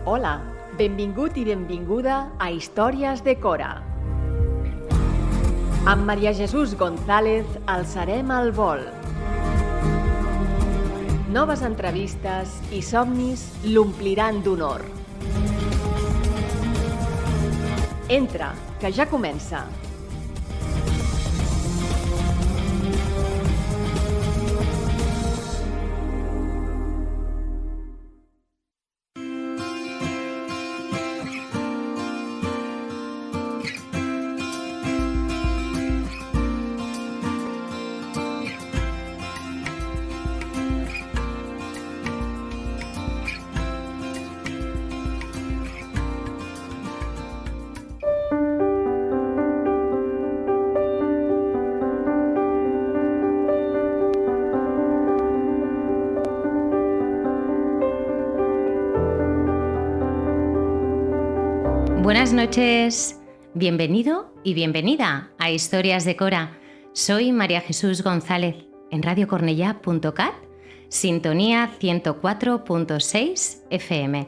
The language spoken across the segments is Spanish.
Hola, benvingut i benvinguda a Històries de Cora. Amb Maria Jesús González alçarem el vol. Noves entrevistes i somnis l'ompliran d'honor. Entra, que ja comença. Buenas noches, bienvenido y bienvenida a Historias de Cora. Soy María Jesús González en radiocornellà.cat, sintonía 104.6 FM.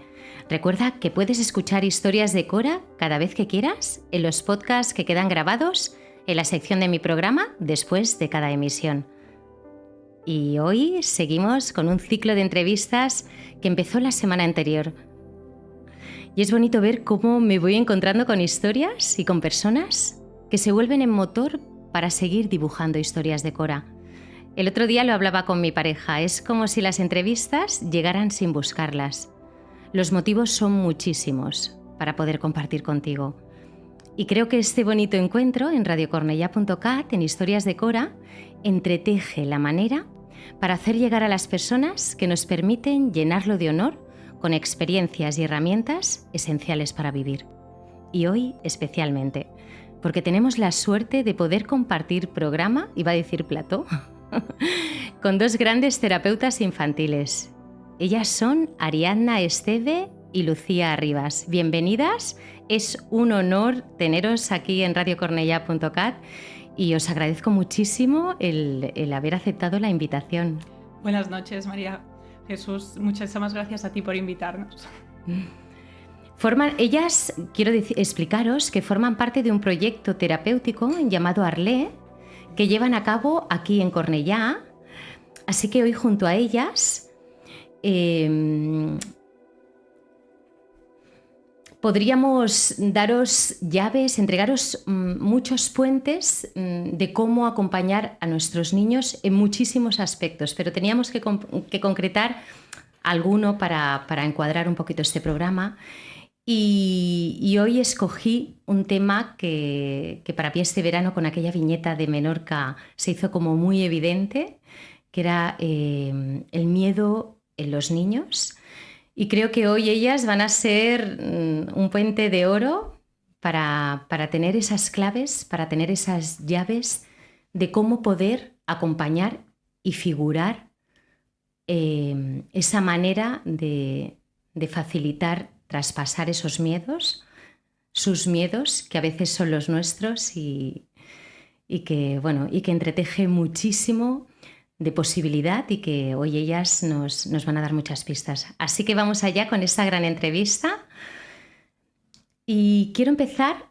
Recuerda que puedes escuchar Historias de Cora cada vez que quieras en los podcasts que quedan grabados en la sección de mi programa después de cada emisión. Y hoy seguimos con un ciclo de entrevistas que empezó la semana anterior. Y es bonito ver cómo me voy encontrando con historias y con personas que se vuelven en motor para seguir dibujando historias de Cora. El otro día lo hablaba con mi pareja, es como si las entrevistas llegaran sin buscarlas. Los motivos son muchísimos para poder compartir contigo. Y creo que este bonito encuentro en radiocornellà.cat, en Historias de Cora, entreteje la manera para hacer llegar a las personas que nos permiten llenarlo de honor con experiencias y herramientas esenciales para vivir. Y hoy especialmente, porque tenemos la suerte de poder compartir programa, iba a decir plató, con dos grandes terapeutas infantiles. Ellas son Ariadna Esteve y Lucía Rivas. Bienvenidas, es un honor teneros aquí en radiocornellà.cat y os agradezco muchísimo el haber aceptado la invitación. Buenas noches, María Jesús, muchísimas gracias a ti por invitarnos. Ellas, quiero explicaros que forman parte de un proyecto terapéutico llamado Arlé, que llevan a cabo aquí en Cornellà. Así que hoy junto a ellas podríamos daros llaves, entregaros muchos puentes de cómo acompañar a nuestros niños en muchísimos aspectos, pero teníamos que concretar alguno para encuadrar un poquito este programa. Y hoy escogí un tema que para mí este verano con aquella viñeta de Menorca se hizo como muy evidente, que era el miedo en los niños. Y creo que hoy ellas van a ser un puente de oro para tener esas claves, para tener esas llaves de cómo poder acompañar y figurar esa manera de facilitar, traspasar esos miedos, sus miedos, que a veces son los nuestros y que entreteje muchísimo de posibilidad y que hoy ellas nos van a dar muchas pistas. Así que vamos allá con esta gran entrevista. Y quiero empezar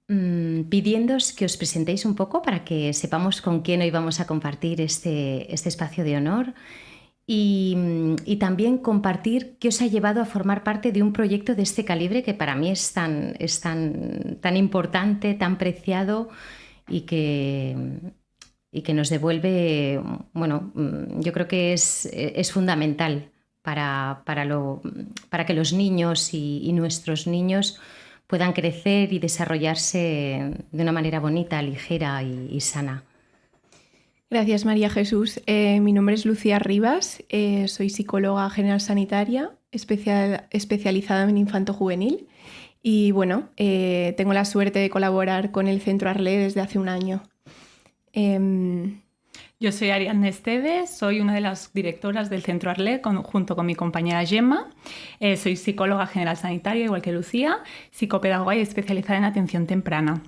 pidiéndoos que os presentéis un poco para que sepamos con quién hoy vamos a compartir este espacio de honor y también compartir qué os ha llevado a formar parte de un proyecto de este calibre que para mí es tan importante, tan preciado y que nos devuelve, yo creo que es fundamental para que los niños y nuestros niños puedan crecer y desarrollarse de una manera bonita, ligera y sana. Gracias, María Jesús. Mi nombre es Lucía Rivas, soy psicóloga general sanitaria, especializada en infanto-juvenil y tengo la suerte de colaborar con el Centro Arlé desde hace un año. Yo soy Ariadna Esteve, soy una de las directoras del Centro Arlé junto con mi compañera Gemma. Soy psicóloga general sanitaria, igual que Lucía, psicopedagoga y especializada en atención temprana.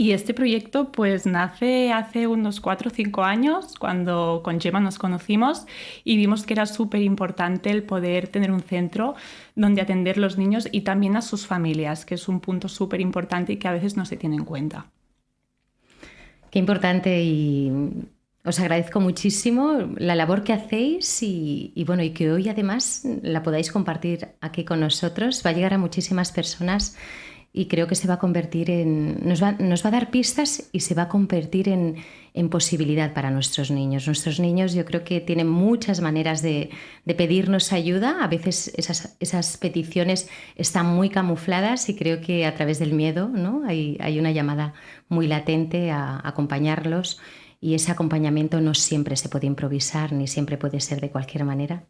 Y este proyecto pues nace hace unos 4 o 5 años, cuando con Gemma nos conocimos y vimos que era súper importante el poder tener un centro donde atender a los niños y también a sus familias, que es un punto súper importante y que a veces no se tiene en cuenta. Qué importante, y os agradezco muchísimo la labor que hacéis y bueno, y que hoy además la podáis compartir aquí con nosotros. Va a llegar a muchísimas personas y creo que se va a convertir nos va a dar pistas y se va a convertir en posibilidad para nuestros niños. Nuestros niños, yo creo que tienen muchas maneras de pedirnos ayuda. A veces esas peticiones están muy camufladas y creo que a través del miedo, ¿no? Hay una llamada muy latente a acompañarlos, y ese acompañamiento no siempre se puede improvisar ni siempre puede ser de cualquier manera,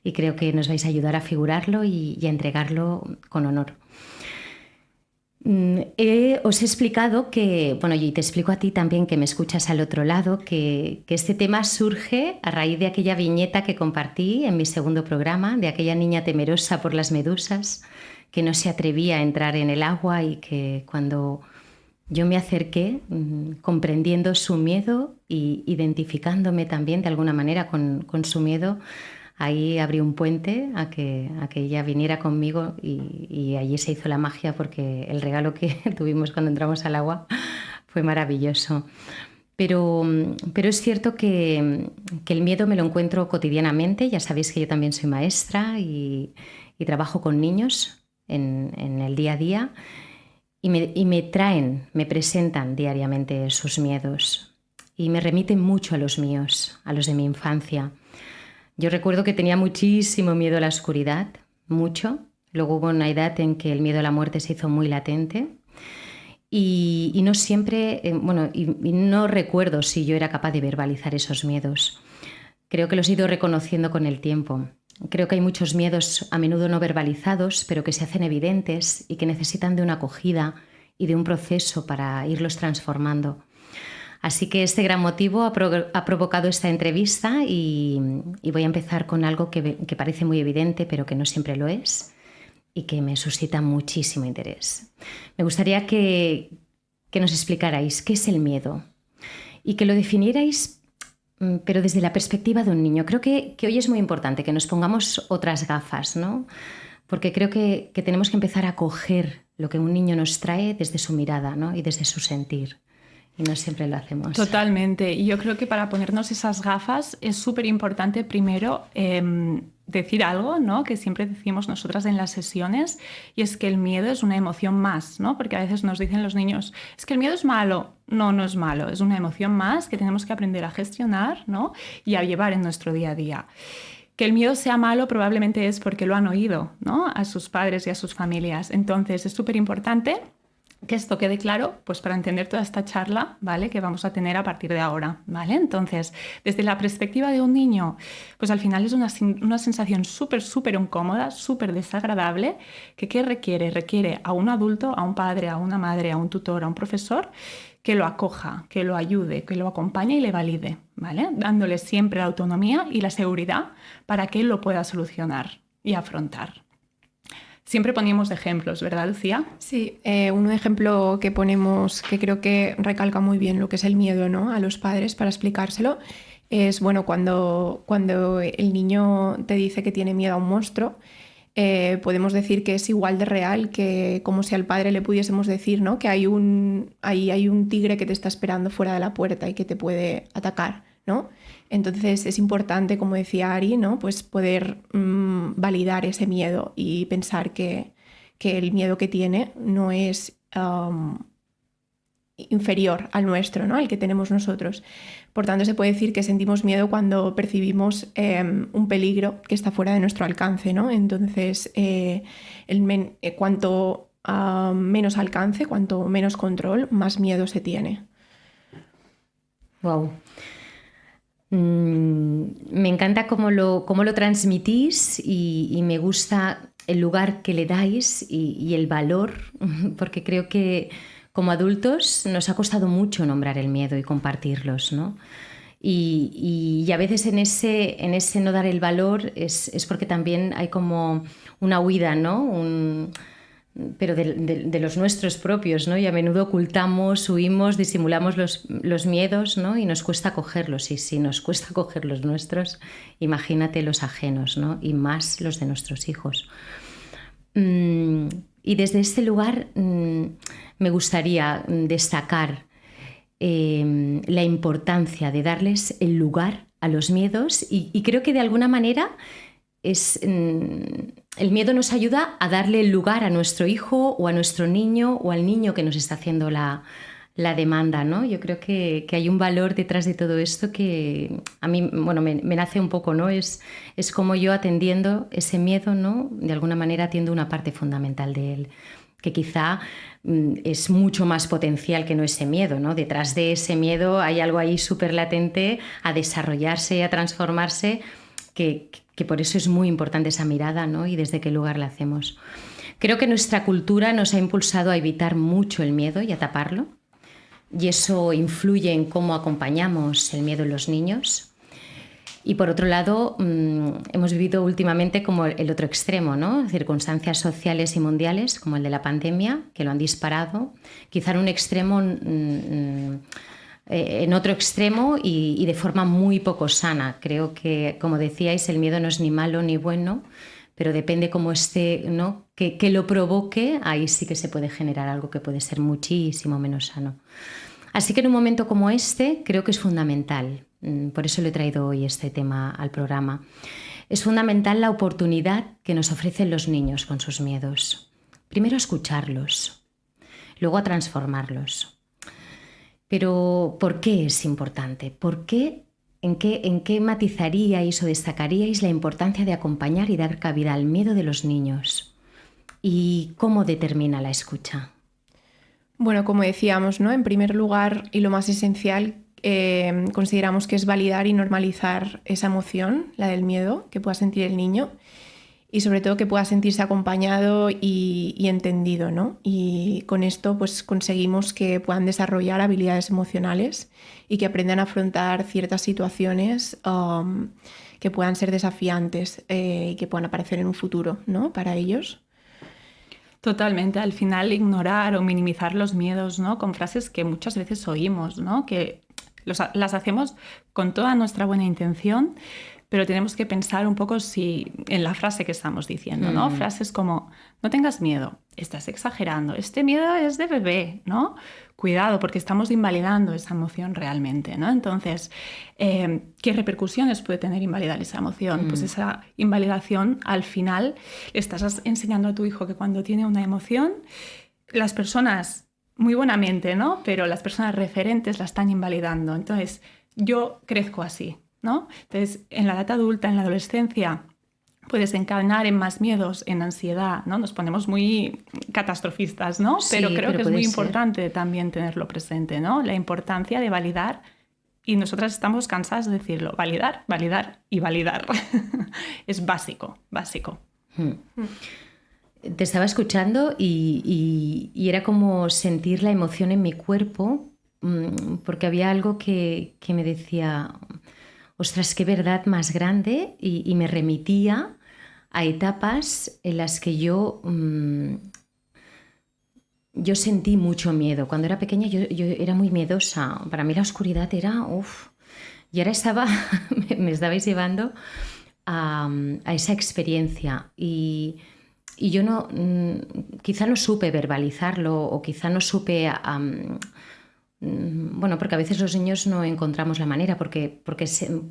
y creo que nos vais a ayudar a figurarlo y a entregarlo con honor. Os he explicado que, bueno, y te explico a ti también, que me escuchas al otro lado, que este tema surge a raíz de aquella viñeta que compartí en mi segundo programa, de aquella niña temerosa por las medusas, que no se atrevía a entrar en el agua y que cuando yo me acerqué, comprendiendo su miedo y identificándome también de alguna manera con su miedo, ahí abrí un puente a que ella viniera conmigo y allí se hizo la magia, porque el regalo que tuvimos cuando entramos al agua fue maravilloso. Pero es cierto que el miedo me lo encuentro cotidianamente. Ya sabéis que yo también soy maestra y trabajo con niños en el día a día, y me presentan diariamente sus miedos y me remiten mucho a los míos, a los de mi infancia. Yo recuerdo que tenía muchísimo miedo a la oscuridad, mucho. Luego hubo una edad en que el miedo a la muerte se hizo muy latente y no siempre, y no recuerdo si yo era capaz de verbalizar esos miedos. Creo que los he ido reconociendo con el tiempo. Creo que hay muchos miedos a menudo no verbalizados, pero que se hacen evidentes y que necesitan de una acogida y de un proceso para irlos transformando. Así que este gran motivo ha provocado esta entrevista y voy a empezar con algo que parece muy evidente, pero que no siempre lo es y que me suscita muchísimo interés. Me gustaría que nos explicarais qué es el miedo y que lo definierais, pero desde la perspectiva de un niño. Creo que hoy es muy importante que nos pongamos otras gafas, ¿no? Porque creo que tenemos que empezar a coger lo que un niño nos trae desde su mirada, ¿no? Y desde su sentir. Y no siempre lo hacemos. Totalmente. Y yo creo que para ponernos esas gafas es súper importante primero decir algo, ¿no? Que siempre decimos nosotras en las sesiones, y es que el miedo es una emoción más, ¿no? Porque a veces nos dicen los niños, es que el miedo es malo. No, no es malo. Es una emoción más que tenemos que aprender a gestionar, ¿no? Y a llevar en nuestro día a día. Que el miedo sea malo probablemente es porque lo han oído, ¿no? A sus padres y a sus familias. Entonces es súper importante que esto quede claro, pues para entender toda esta charla, ¿vale? Que vamos a tener a partir de ahora, ¿vale? Entonces, desde la perspectiva de un niño, pues al final es una sensación súper, súper incómoda, súper desagradable, que ¿qué requiere? Requiere a un adulto, a un padre, a una madre, a un tutor, a un profesor, que lo acoja, que lo ayude, que lo acompañe y le valide, ¿vale? Dándole siempre la autonomía y la seguridad para que él lo pueda solucionar y afrontar. Siempre poníamos ejemplos, ¿verdad, Lucía? Sí, un ejemplo que ponemos que creo que recalca muy bien lo que es el miedo, ¿no? A los padres, para explicárselo, es bueno, cuando el niño te dice que tiene miedo a un monstruo, podemos decir que es igual de real que como si al padre le pudiésemos decir, ¿no? Que hay un tigre que te está esperando fuera de la puerta y que te puede atacar, ¿no? Entonces es importante, como decía Ari, ¿no? Pues poder validar ese miedo y pensar que el miedo que tiene no es inferior al nuestro, ¿no? Al que tenemos nosotros. Por tanto, se puede decir que sentimos miedo cuando percibimos un peligro que está fuera de nuestro alcance, ¿no? Entonces, cuanto menos alcance, cuanto menos control, más miedo se tiene. Wow. Me encanta cómo lo transmitís y me gusta el lugar que le dais y el valor, porque creo que como adultos nos ha costado mucho nombrar el miedo y compartirlos, ¿no? Y a veces en ese no dar el valor es porque también hay como una huida, ¿no? pero de los nuestros propios, ¿no? Y a menudo ocultamos, huimos, disimulamos los miedos, ¿no? Y nos cuesta cogerlos. Y si nos cuesta coger los nuestros, imagínate los ajenos, ¿no? Y más los de nuestros hijos. Y desde este lugar me gustaría destacar la importancia de darles el lugar a los miedos y creo que de alguna manera el miedo nos ayuda a darle el lugar a nuestro hijo o a nuestro niño o al niño que nos está haciendo la demanda, ¿no? Yo creo que hay un valor detrás de todo esto que a mí, bueno, me nace un poco, ¿no? Es como yo atendiendo ese miedo, ¿no? De alguna manera atiendo una parte fundamental de él, que quizá es mucho más potencial que no ese miedo, ¿no? Detrás de ese miedo hay algo ahí súper latente a desarrollarse, a transformarse, que por eso es muy importante esa mirada, ¿no? Y desde qué lugar la hacemos. Creo que nuestra cultura nos ha impulsado a evitar mucho el miedo y a taparlo, y eso influye en cómo acompañamos el miedo en los niños. Y por otro lado, hemos vivido últimamente como el otro extremo, ¿no? Circunstancias sociales y mundiales como el de la pandemia, que lo han disparado, quizá en un extremo, en otro extremo y de forma muy poco sana. Creo que, como decíais, el miedo no es ni malo ni bueno, pero depende cómo esté, ¿no? Que lo provoque, ahí sí que se puede generar algo que puede ser muchísimo menos sano. Así que en un momento como este creo que es fundamental, por eso le he traído hoy este tema al programa, es fundamental la oportunidad que nos ofrecen los niños con sus miedos. Primero a escucharlos, luego a transformarlos. Pero ¿por qué es importante? ¿Por qué? ¿En qué matizaríais o destacaríais la importancia de acompañar y dar cabida al miedo de los niños? ¿Y cómo determina la escucha? Bueno, como decíamos, ¿no? En primer lugar, y lo más esencial, consideramos que es validar y normalizar esa emoción, la del miedo, que pueda sentir el niño, y sobre todo que pueda sentirse acompañado y entendido, ¿no? Y con esto pues conseguimos que puedan desarrollar habilidades emocionales y que aprendan a afrontar ciertas situaciones que puedan ser desafiantes y que puedan aparecer en un futuro, ¿no? Para ellos. Totalmente, al final ignorar o minimizar los miedos, ¿no? Con frases que muchas veces oímos, ¿no? Que las hacemos con toda nuestra buena intención, pero tenemos que pensar un poco en la frase que estamos diciendo, ¿no? Frases como, no tengas miedo, estás exagerando, este miedo es de bebé, ¿no? Cuidado, porque estamos invalidando esa emoción realmente, ¿no? Entonces, ¿qué repercusiones puede tener invalidar esa emoción? Pues esa invalidación, al final, le estás enseñando a tu hijo que cuando tiene una emoción, las personas, muy buenamente, ¿no? Pero las personas referentes la están invalidando. Entonces, yo crezco así, ¿no? Entonces, en la edad adulta, en la adolescencia, puede desencadenar en más miedos, en ansiedad, ¿no? Nos ponemos muy catastrofistas, ¿no? Sí, pero creo que es muy ser importante también tenerlo presente, ¿no? La importancia de validar, y nosotras estamos cansadas de decirlo, validar, validar y validar. Es básico, básico. Te estaba escuchando y era como sentir la emoción en mi cuerpo, porque había algo que me decía, ostras, qué verdad más grande, y me remitía a etapas en las que yo sentí mucho miedo. Cuando era pequeña yo era muy miedosa. Para mí la oscuridad era uff. Y ahora me estabais llevando a esa experiencia. Y yo quizá no supe verbalizarlo, o quizá no supe... bueno, porque a veces los niños no encontramos la manera, porque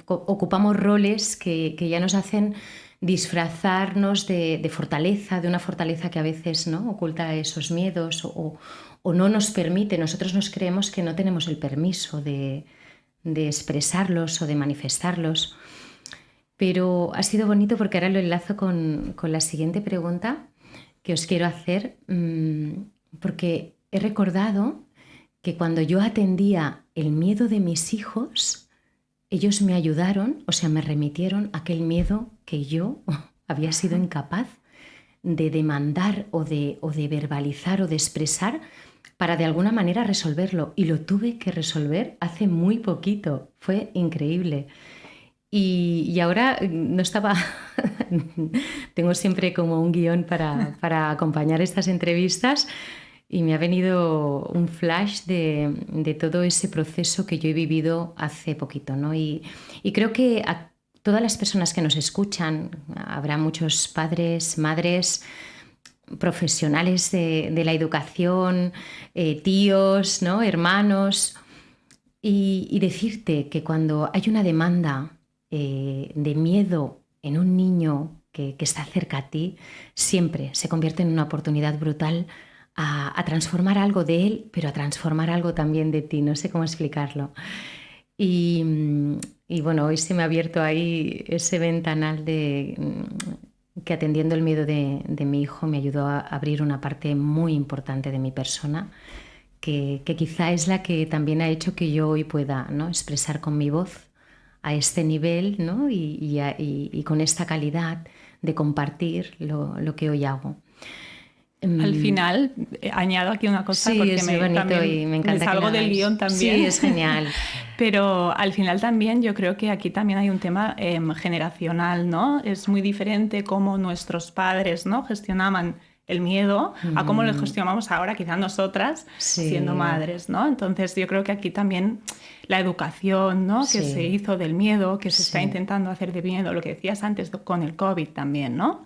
ocupamos roles que ya nos hacen disfrazarnos de fortaleza, de una fortaleza que a veces, ¿no? Oculta esos miedos o no nos permite. Nosotros nos creemos que no tenemos el permiso de expresarlos o de manifestarlos. Pero ha sido bonito porque ahora lo enlazo con la siguiente pregunta que os quiero hacer, porque he recordado que cuando yo atendía el miedo de mis hijos, ellos me ayudaron, o sea, me remitieron a aquel miedo que yo había sido incapaz de demandar o de verbalizar o de expresar para de alguna manera resolverlo. Y lo tuve que resolver hace muy poquito. Fue increíble. Y ahora no estaba Tengo siempre como un guión para acompañar estas entrevistas y me ha venido un flash de todo ese proceso que yo he vivido hace poquito, ¿no? Y creo que a todas las personas que nos escuchan, habrá muchos padres, madres, profesionales de la educación, tíos, ¿no? Hermanos, y decirte que cuando hay una demanda de miedo en un niño que está cerca a ti, siempre se convierte en una oportunidad brutal a transformar algo de él, pero a transformar algo también de ti. No sé cómo explicarlo. Y bueno, hoy se me ha abierto ahí ese ventanal que atendiendo el miedo de mi hijo me ayudó a abrir una parte muy importante de mi persona, que quizá es la que también ha hecho que yo hoy pueda, ¿no?, expresar con mi voz a este nivel, ¿no?, y con esta calidad de compartir lo que hoy hago. Al final, añado aquí una cosa, sí, porque es muy bonito y me encanta. Me salgo del guión también. Sí, es genial. Pero al final también yo creo que aquí también hay un tema generacional, ¿no? Es muy diferente cómo nuestros padres, ¿no?, gestionaban el miedo a cómo lo gestionamos ahora, quizás nosotras, siendo madres, ¿no? Entonces yo creo que aquí también la educación, ¿no?, que se hizo del miedo, que se está intentando hacer de miedo, lo que decías antes con el COVID también, ¿no?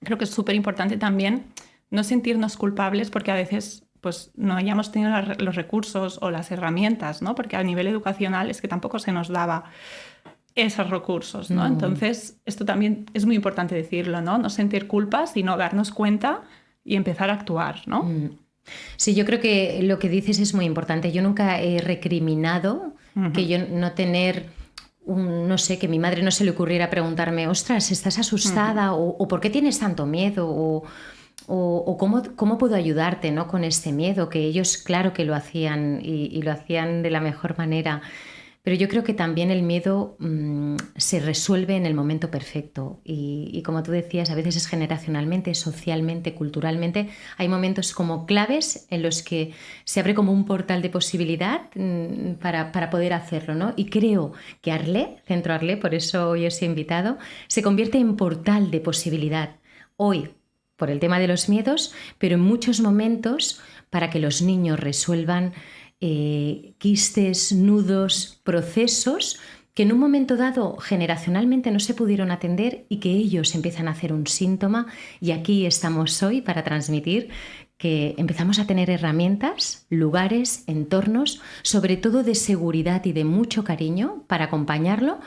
Creo que es súper importante también no sentirnos culpables porque a veces pues no hayamos tenido los recursos o las herramientas, ¿no? Porque a nivel educacional es que tampoco se nos daba esos recursos, ¿no? Entonces, esto también es muy importante decirlo, ¿no? No sentir culpa, sino darnos cuenta y empezar a actuar, ¿no? Sí, yo creo que lo que dices es muy importante. Yo nunca he recriminado que yo no tener... no sé, que mi madre no se le ocurriera preguntarme, ostras, ¿estás asustada? O ¿por qué tienes tanto miedo? O ¿cómo puedo ayudarte, ¿no?, con este miedo? Que ellos claro que lo hacían y lo hacían de la mejor manera. Pero yo creo que también el miedo se resuelve en el momento perfecto. Y como tú decías, a veces es generacionalmente, socialmente, culturalmente. Hay momentos como claves en los que se abre como un portal de posibilidad para poder hacerlo, ¿no? Y creo que Arlé, Centro Arlé, por eso hoy os he invitado, se convierte en portal de posibilidad. Hoy, por el tema de los miedos, pero en muchos momentos para que los niños resuelvan quistes, nudos, procesos que en un momento dado generacionalmente no se pudieron atender y que ellos empiezan a hacer un síntoma, y aquí estamos hoy para transmitir que empezamos a tener herramientas, lugares, entornos, sobre todo de seguridad y de mucho cariño para acompañarlo,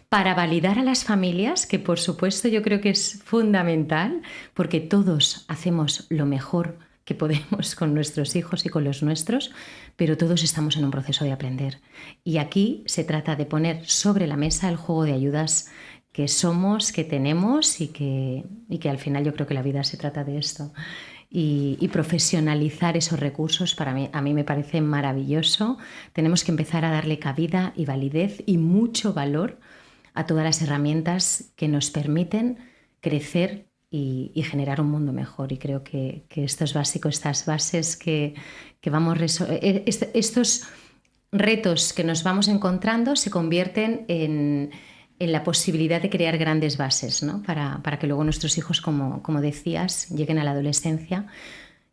para validar a las familias, que por supuesto yo creo que es fundamental, porque todos hacemos lo mejor que podemos con nuestros hijos y con los nuestros, pero todos estamos en un proceso de aprender. Y aquí se trata de poner sobre la mesa el juego de ayudas que somos, que tenemos y que al final yo creo que la vida se trata de esto. Y profesionalizar esos recursos a mí me parece maravilloso. Tenemos que empezar a darle cabida y validez y mucho valor a todas las herramientas que nos permiten crecer y generar un mundo mejor. Y creo que esto es básico, estas bases que vamos estos retos que nos vamos encontrando se convierten en la posibilidad de crear grandes bases, ¿no?, para que luego nuestros hijos, como decías, lleguen a la adolescencia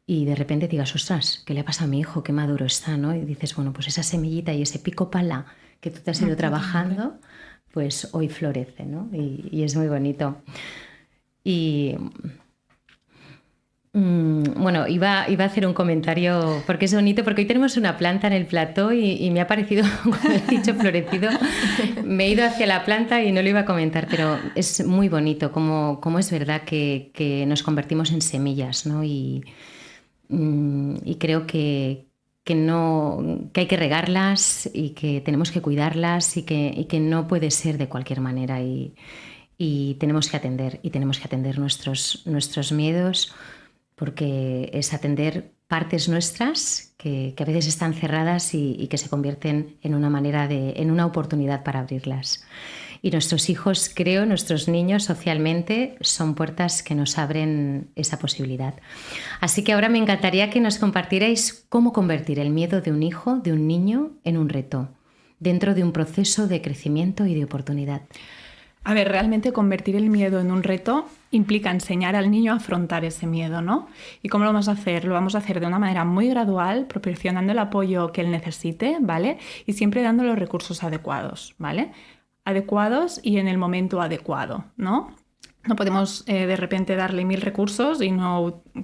y de repente digas, ostras, ¿qué le pasa a mi hijo? Qué maduro está, ¿no? Y dices, bueno, pues esa semillita y ese pico pala que tú te has ido trabajando, pues hoy florece, ¿no? Y es muy bonito. Y bueno, iba a hacer un comentario porque es bonito, porque hoy tenemos una planta en el plató y me ha parecido, cuando he dicho florecido, me he ido hacia la planta y no lo iba a comentar, pero es muy bonito como es verdad que nos convertimos en semillas, ¿no? Y creo que hay que regarlas y que tenemos que cuidarlas y que no puede ser de cualquier manera y tenemos que atender nuestros miedos, porque es atender partes nuestras que a veces están cerradas y que se convierten en una oportunidad para abrirlas. Y nuestros hijos, creo, nuestros niños socialmente son puertas que nos abren esa posibilidad. Así que ahora me encantaría que nos compartierais cómo convertir el miedo de un hijo, de un niño, en un reto, dentro de un proceso de crecimiento y de oportunidad. A ver, realmente convertir el miedo en un reto implica enseñar al niño a afrontar ese miedo, ¿no? ¿Y cómo lo vamos a hacer? Lo vamos a hacer de una manera muy gradual, proporcionando el apoyo que él necesite, ¿vale? Y siempre dando los recursos adecuados, ¿vale? Adecuados y en el momento adecuado, ¿no? No podemos de repente darle 1000 recursos y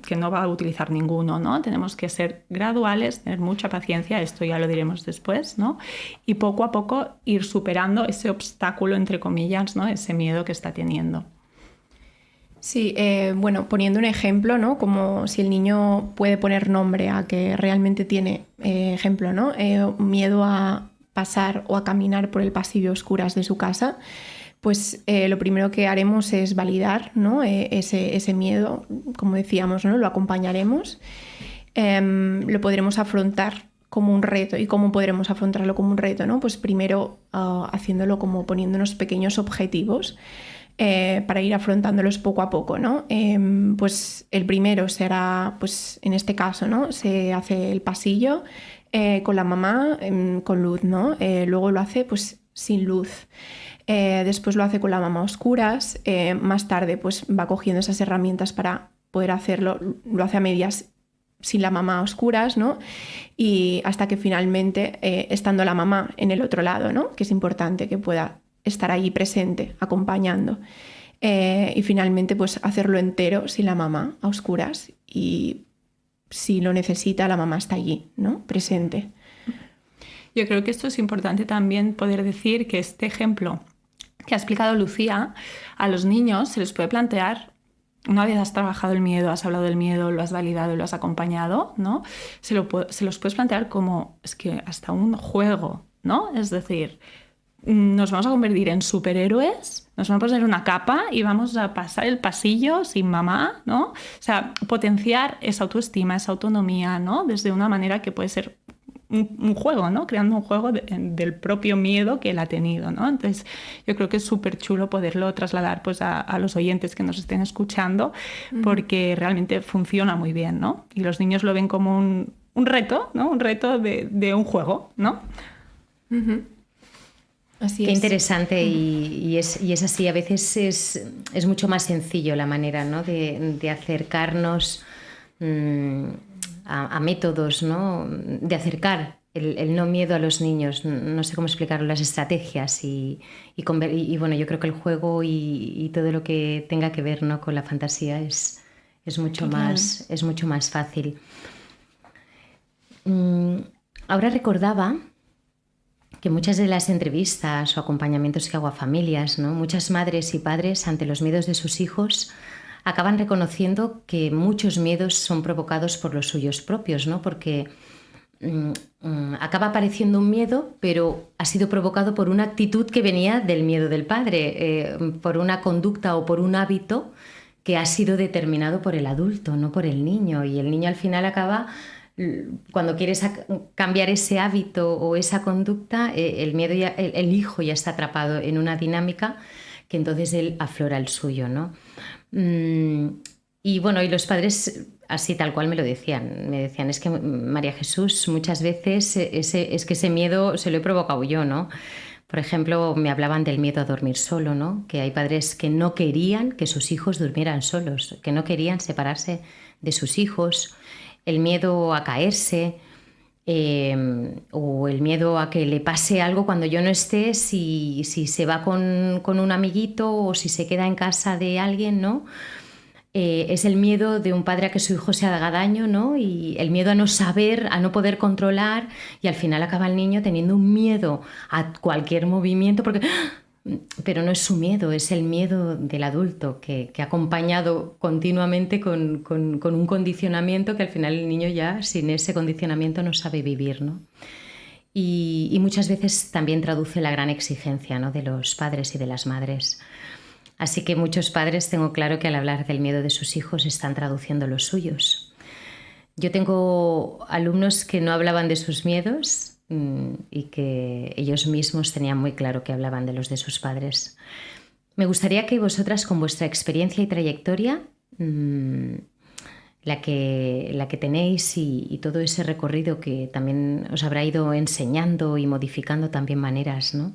que no va a utilizar ninguno, ¿no? Tenemos que ser graduales, tener mucha paciencia, esto ya lo diremos después, ¿no? Y poco a poco ir superando ese obstáculo, entre comillas, ¿no? Ese miedo que está teniendo. Sí, bueno, poniendo un ejemplo, ¿no? Como si el niño puede poner nombre a que realmente tiene, ejemplo, ¿no? Miedo a pasar o a caminar por el pasillo a oscuras de su casa, pues lo primero que haremos es validar, ¿no? ese miedo, como decíamos, ¿no? Lo acompañaremos, lo podremos afrontar como un reto. ¿Y cómo podremos afrontarlo como un reto, ¿no? Pues primero haciéndolo como poniéndonos pequeños objetivos para ir afrontándolos poco a poco, ¿no? Pues el primero será, pues en este caso, ¿no? Se hace el pasillo con la mamá con luz, ¿no? Luego lo hace pues sin luz. Después lo hace con la mamá a oscuras, más tarde pues va cogiendo esas herramientas para poder hacerlo, lo hace a medias sin la mamá a oscuras, ¿no? Y hasta que finalmente, estando la mamá en el otro lado, ¿no? Que es importante que pueda estar allí presente, acompañando. Y finalmente pues hacerlo entero sin la mamá a oscuras y si lo necesita la mamá está allí, ¿no? Presente. Yo creo que esto es importante también poder decir que este ejemplo que ha explicado Lucía, a los niños se les puede plantear, una vez has trabajado el miedo, has hablado del miedo, lo has validado y lo has acompañado, ¿no? Se los puedes plantear como, es que hasta un juego, ¿no? Es decir, nos vamos a convertir en superhéroes, nos vamos a poner una capa y vamos a pasar el pasillo sin mamá, ¿no? O sea, potenciar esa autoestima, esa autonomía, ¿no? Desde una manera que puede ser un juego, ¿no? Creando un juego del propio miedo que él ha tenido, ¿no? Entonces, yo creo que es súper chulo poderlo trasladar pues, a los oyentes que nos estén escuchando, porque realmente funciona muy bien, ¿no? Y los niños lo ven como un reto, ¿no? Un reto de un juego, ¿no? Así Qué es. interesante y es así. A veces es mucho más sencillo la manera, ¿no? de acercarnos a métodos, ¿no? De acercar el no miedo a los niños. No sé cómo explicarlo, las estrategias y bueno, yo creo que el juego y todo lo que tenga que ver, ¿no? con la fantasía es mucho más fácil. Ahora recordaba que muchas de las entrevistas o acompañamientos que hago a familias, ¿no? Muchas madres y padres ante los miedos de sus hijos acaban reconociendo que muchos miedos son provocados por los suyos propios, ¿no? Porque acaba apareciendo un miedo, pero ha sido provocado por una actitud que venía del miedo del padre, por una conducta o por un hábito que ha sido determinado por el adulto, no por el niño. Y el niño al final acaba, cuando quieres cambiar ese hábito o esa conducta, el miedo el hijo ya está atrapado en una dinámica que entonces él aflora el suyo, ¿no? Y bueno, y los padres así tal cual me decían, es que María Jesús, muchas veces es que ese miedo se lo he provocado yo, ¿no? Por ejemplo, me hablaban del miedo a dormir solo, ¿no? Que hay padres que no querían que sus hijos durmieran solos, que no querían separarse de sus hijos, el miedo a caerse, o el miedo a que le pase algo cuando yo no esté, si se va con un amiguito o si se queda en casa de alguien, ¿no? Es el miedo de un padre a que su hijo se haga daño, ¿no? Y el miedo a no saber, a no poder controlar, y al final acaba el niño teniendo un miedo a cualquier movimiento, pero no es su miedo, es el miedo del adulto que ha acompañado continuamente con un condicionamiento que al final el niño ya sin ese condicionamiento no sabe vivir, ¿no? Y muchas veces también traduce la gran exigencia, ¿no? de los padres y de las madres. Así que muchos padres tengo claro que al hablar del miedo de sus hijos están traduciendo los suyos. Yo tengo alumnos que no hablaban de sus miedos y que ellos mismos tenían muy claro que hablaban de los de sus padres. Me gustaría que vosotras, con vuestra experiencia y trayectoria, la que tenéis y todo ese recorrido que también os habrá ido enseñando y modificando también maneras, ¿no?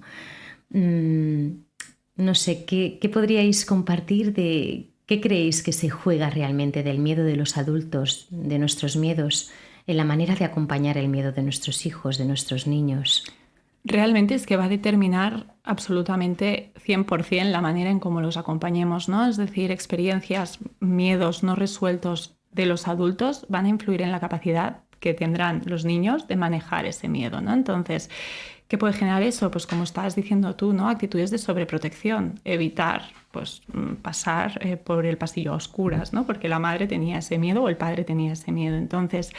no sé, ¿qué podríais compartir de qué creéis que se juega realmente del miedo de los adultos, de nuestros miedos, en la manera de acompañar el miedo de nuestros hijos, de nuestros niños? Realmente es que va a determinar absolutamente 100% la manera en cómo los acompañemos, ¿no? Es decir, experiencias, miedos no resueltos de los adultos van a influir en la capacidad que tendrán los niños de manejar ese miedo, ¿no? Entonces, ¿qué puede generar eso? Pues como estabas diciendo tú, ¿no? Actitudes de sobreprotección, evitar pues, pasar por el pasillo a oscuras, ¿no? Porque la madre tenía ese miedo o el padre tenía ese miedo. Entonces,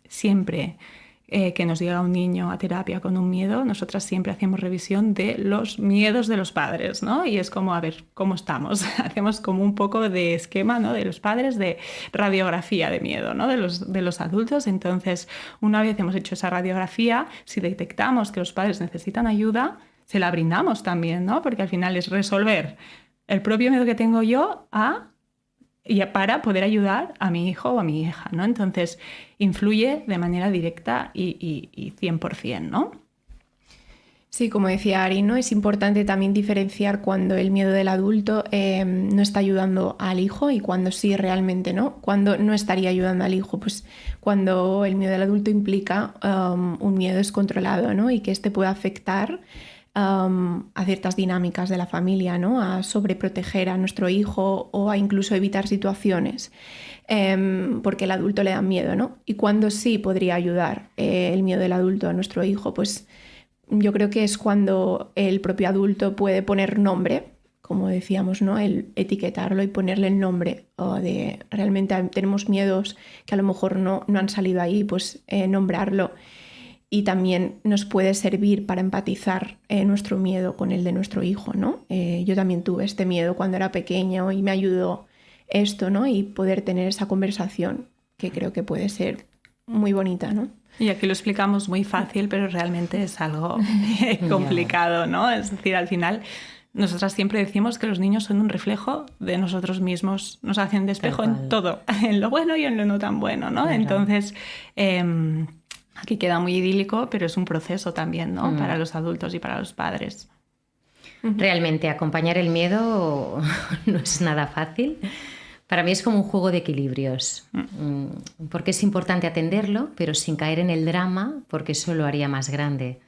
siempre que nos llega un niño a terapia con un miedo, nosotras siempre hacemos revisión de los miedos de los padres, ¿no? Y es como, a ver, ¿cómo estamos? Hacemos como un poco de esquema, ¿no? De los padres, de radiografía de miedo, ¿no? De los adultos. Entonces, una vez hemos hecho esa radiografía, si detectamos que los padres necesitan ayuda, se la brindamos también, ¿no? Porque al final es resolver el propio miedo que tengo yo para poder ayudar a mi hijo o a mi hija, ¿no? Entonces, influye de manera directa y 100%, ¿no? Sí, como decía Ari, ¿no? Es importante también diferenciar cuando el miedo del adulto no está ayudando al hijo y cuando sí realmente, ¿no? Cuando no estaría ayudando al hijo, pues cuando el miedo del adulto implica un miedo descontrolado, ¿no? Y que este puede afectar a ciertas dinámicas de la familia, ¿no? A sobreproteger a nuestro hijo o a incluso evitar situaciones porque el adulto le da miedo, ¿no? Y cuando sí podría ayudar el miedo del adulto a nuestro hijo, pues yo creo que es cuando el propio adulto puede poner nombre, como decíamos, ¿no? El etiquetarlo y ponerle el nombre de realmente tenemos miedos que a lo mejor no han salido ahí, pues nombrarlo. Y también nos puede servir para empatizar nuestro miedo con el de nuestro hijo, ¿no? Yo también tuve este miedo cuando era pequeño y me ayudó esto, ¿no? Y poder tener esa conversación que creo que puede ser muy bonita, ¿no? Y aquí lo explicamos muy fácil, pero realmente es algo complicado, ¿no? Es decir, al final, nosotras siempre decimos que los niños son un reflejo de nosotros mismos, nos hacen de espejo en todo, en lo bueno y en lo no tan bueno, ¿no? Claro. Entonces, aquí queda muy idílico, pero es un proceso también, ¿no? Para los adultos y para los padres. Realmente acompañar el miedo no es nada fácil. Para mí es como un juego de equilibrios, porque es importante atenderlo, pero sin caer en el drama, porque eso lo haría más grande.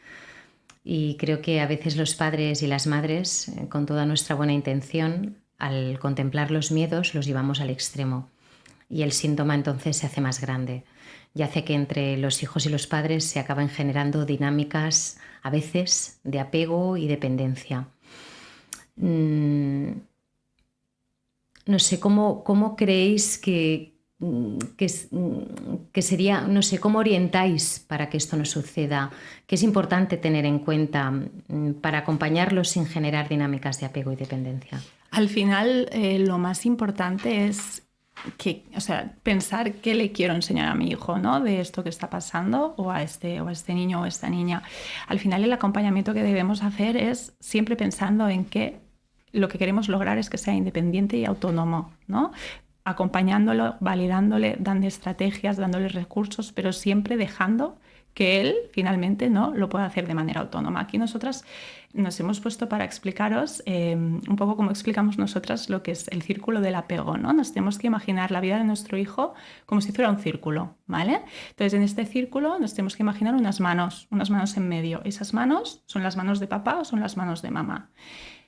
Y creo que a veces los padres y las madres, con toda nuestra buena intención, al contemplar los miedos los llevamos al extremo y el síntoma entonces se hace más grande y hace que entre los hijos y los padres se acaben generando dinámicas a veces de apego y dependencia. No sé, ¿cómo creéis que sería, no sé, cómo orientáis para que esto no suceda? ¿Qué es importante tener en cuenta para acompañarlos sin generar dinámicas de apego y dependencia? Al final, lo más importante es pensar qué le quiero enseñar a mi hijo, ¿no? De esto que está pasando o a este niño o esta niña. Al final, el acompañamiento que debemos hacer es siempre pensando en que lo que queremos lograr es que sea independiente y autónomo, ¿no? Acompañándolo, validándole, dando estrategias, dándole recursos, pero siempre dejando que él finalmente, ¿no?, lo pueda hacer de manera autónoma. Aquí nosotras nos hemos puesto para explicaros un poco cómo explicamos nosotras lo que es el círculo del apego, ¿no? Nos tenemos que imaginar la vida de nuestro hijo como si fuera un círculo, ¿vale? Entonces, en este círculo nos tenemos que imaginar unas manos en medio. Esas manos son las manos de papá o son las manos de mamá.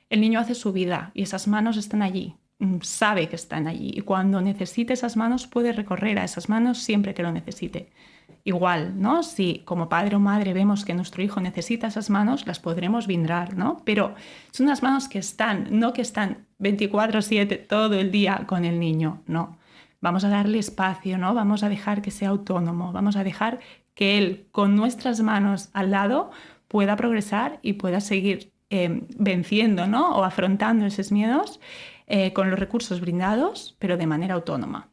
El niño hace su vida y esas manos están allí, sabe que están allí y cuando necesite esas manos puede recorrer a esas manos siempre que lo necesite. Igual, ¿no? Si como padre o madre vemos que nuestro hijo necesita esas manos, las podremos brindar, ¿no? Pero son unas manos que están, no que están 24/7 todo el día con el niño, no. Vamos a darle espacio, ¿no? Vamos a dejar que sea autónomo, vamos a dejar que él con nuestras manos al lado pueda progresar y pueda seguir venciendo, ¿no? O afrontando esos miedos con los recursos brindados, pero de manera autónoma.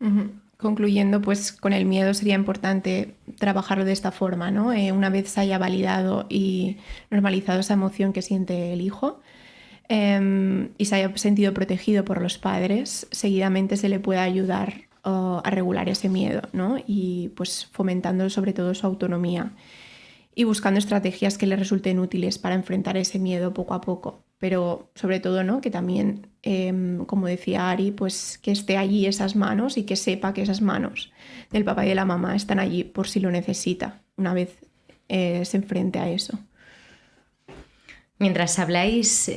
Uh-huh. Concluyendo, pues con el miedo sería importante trabajarlo de esta forma, ¿no? Una vez se haya validado y normalizado esa emoción que siente el hijo y se haya sentido protegido por los padres, seguidamente se le puede ayudar a regular ese miedo, ¿no? Y pues fomentando sobre todo su autonomía. y buscando estrategias que le resulten útiles para enfrentar ese miedo poco a poco. Pero sobre todo, ¿no? Que también, como decía Ari, pues que esté allí esas manos y que sepa que esas manos del papá y de la mamá están allí por si lo necesita, una vez se enfrente a eso. Mientras habláis,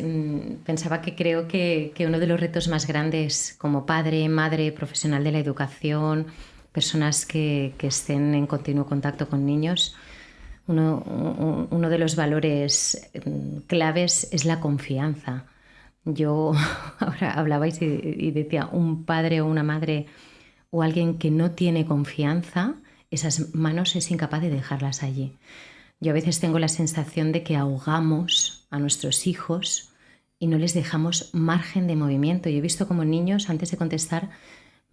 pensaba que creo que uno de los retos más grandes como padre, madre, profesional de la educación, personas que estén en continuo contacto con niños, uno de los valores claves es la confianza. Yo ahora hablabais y decía, un padre o una madre o alguien que no tiene confianza, esas manos es incapaz de dejarlas allí. Yo a veces tengo la sensación de que ahogamos a nuestros hijos y no les dejamos margen de movimiento. Yo he visto como niños, antes de contestar,